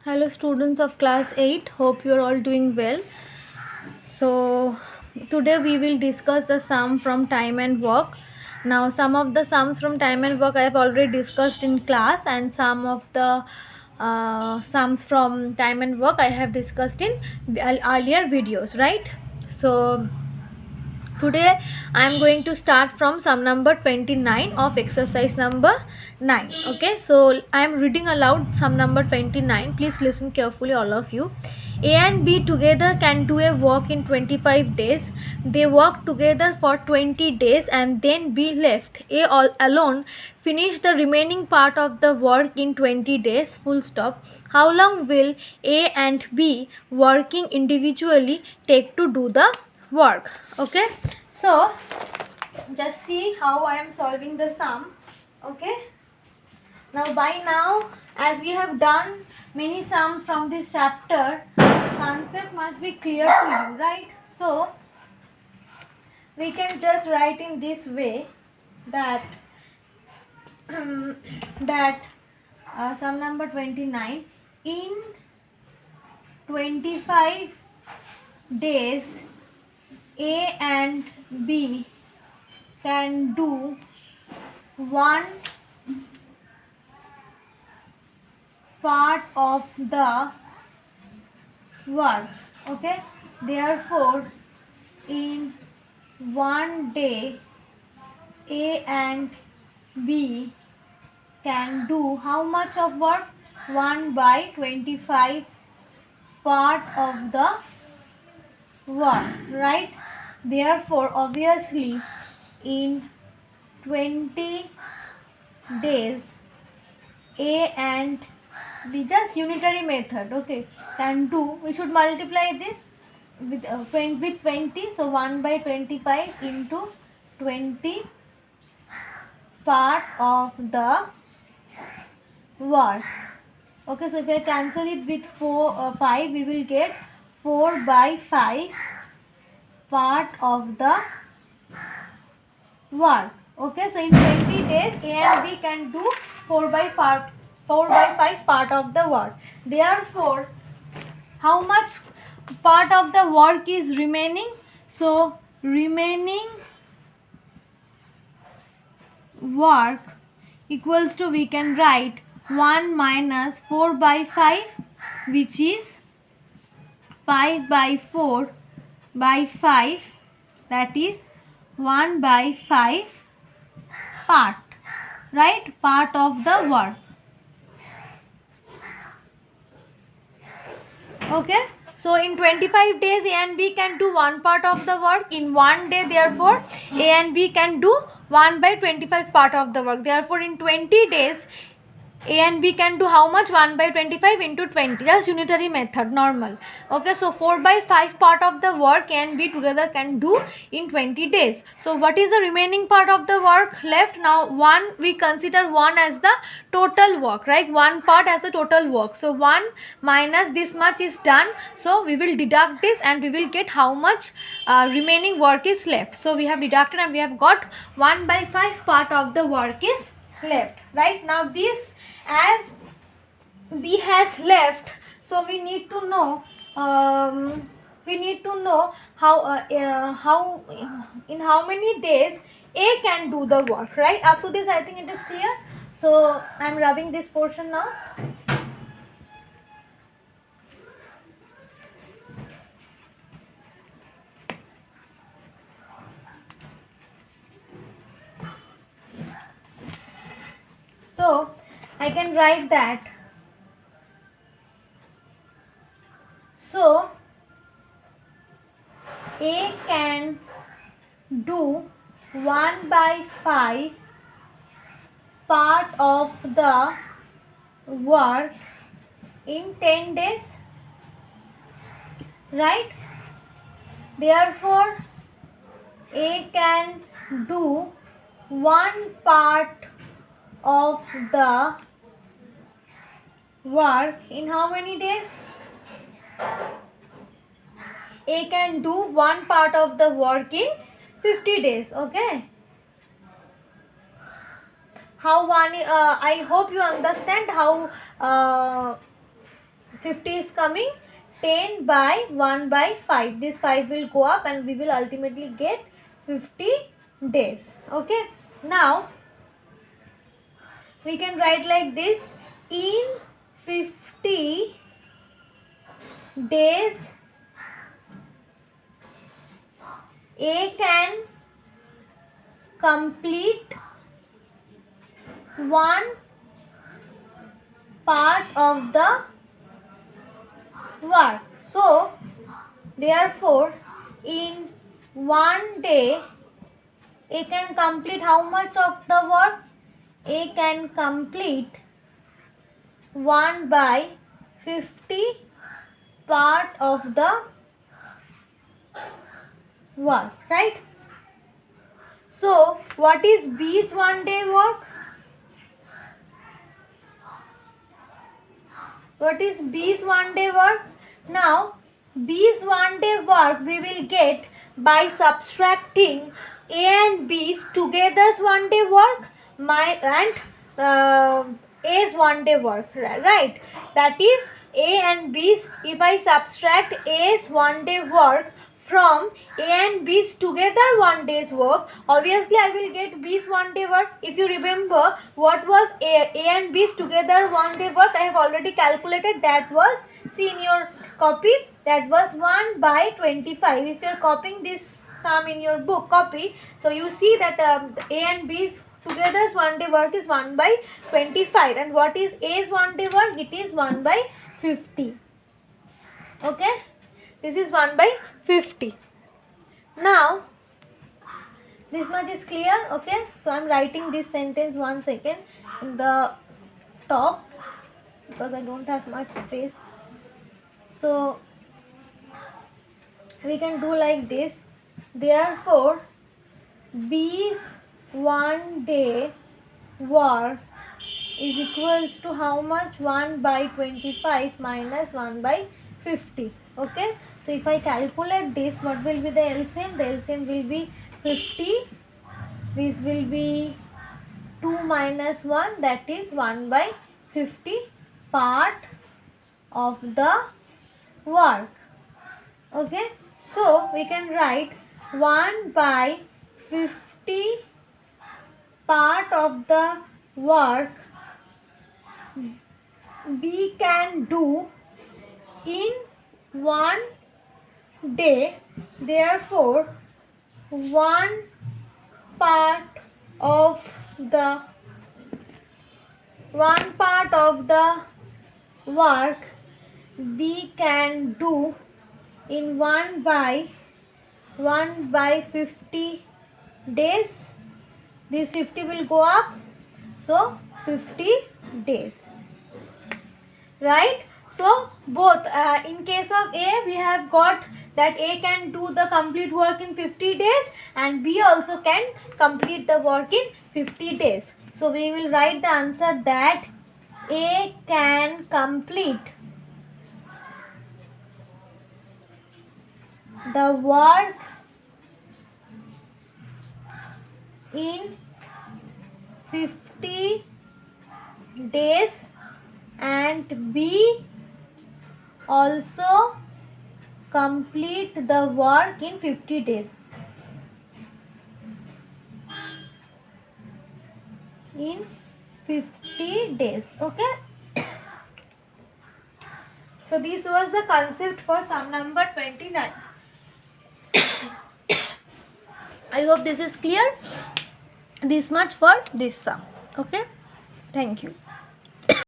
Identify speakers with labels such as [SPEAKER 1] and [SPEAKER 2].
[SPEAKER 1] Hello students of class 8, hope you are all doing well. So today we will discuss the sum from time and work. Now some of the sums from time and work I have already discussed in class, and some of the sums from time and work I have discussed in earlier videos, right? So today I am going to start from sum number 29 of exercise number 9. Okay, so I am reading aloud sum number 29. Please listen carefully, all of you. A and B together can do a work in 25 days. They work together for 20 days and then B left A all alone finish the remaining part of the work in 20 days, full stop. How long will A and B working individually take to do the work? Okay, so just see how I am solving the sum. Okay, now by now, as we have done many sums from this chapter, the concept must be clear to you, right? So we can just write in this way that that sum number 29, in 25 days A and B can do one part of the work. Okay, therefore in one day A and B can do how much of work? 1/25 part of the work, right? Therefore obviously in 20 days A and B, just unitary method, okay, can do, we should multiply this with 20, so 1/25 into 20 part of the work. Okay, so if I cancel it with 5, we will get 4/5 part of the work. Okay, so in 20 days A and B can do 4/5 part of the work. Therefore how much part of the work is remaining? So remaining work equals to, we can write 1 minus 4/5, which is 5/4/5, that is 1/5 part, right? Part of the work. Okay, so in 25 days A and B can do one part of the work. In one day, therefore A and B can do 1/25 part of the work. Therefore in 20 days A and B can do how much? 1/25 into 20, just unitary method, normal. Okay, so 4/5 part of the work A and B together can do in 20 days. So what is the remaining part of the work left? Now one, we consider 1 as the total work, right? One part as the total work. So 1 minus this much is done. So we will deduct this and we will get how much remaining work is left. So we have deducted and we have got 1/5 part of the work is left, right? Now this, as B has left, so we need to know how in how many days A can do the work, right? Up to this I think it is clear. So I am rubbing this portion now. So I can write that. So A can do 1/5 part of the work in 10 days, right? Therefore A can do one part of the work in how many days? A can do one part of the work in 50 days. Okay, how one I hope you understand how 50 is coming, 10 by 1 by 5. This 5 will go up and we will ultimately get 50 days. Okay. Now we can write like this: in 50 days A can complete one part of the work. So therefore in one day A can complete how much of the work? A can complete 1 by 50 part of the work, right? So what is B's 1 day work? What is B's 1 day work? Now B's 1 day work we will get by subtracting A and B's together's 1 day work and A's 1 day work, right? That is A and B's. If I subtract A's 1 day work from A and B's together 1 day's work, obviously I will get B's 1 day work. If you remember what was A and B's together 1 day work, I have already calculated. That was, see in your copy, that was 1 by 25. If you are copying this sum in your book copy, so you see that A and B's together's 1 day work is 1 by 25, and what is A's 1 day work? It is 1 by 50. Okay, this is 1 by 50. Now this much is clear. Okay, so I am writing this sentence 1 second in the top because I don't have much space. So we can do like this: therefore B's 1 day work is equals to how much? 1 by 25 minus 1 by 50. Okay, so if I calculate this, what will be the LCM? The LCM will be 50. This will be 2 minus 1, that is 1 by 50 part of the work. Okay, so we can write 1 by 50 part of the work we can do in 1 day. Therefore 1 part of the work we can do in 1 by 50 days. This 50 will go up, so 50 days, right? So both in case of A we have got that A can do the complete work in 50 days and B also can complete the work in 50 days. So we will write the answer that A can complete the work in 50 days and B also complete the work in 50 days. In 50 days. Okay. So this was the concept for sum number 29. I hope this is clear. This much for this sum. Okay. Thank you.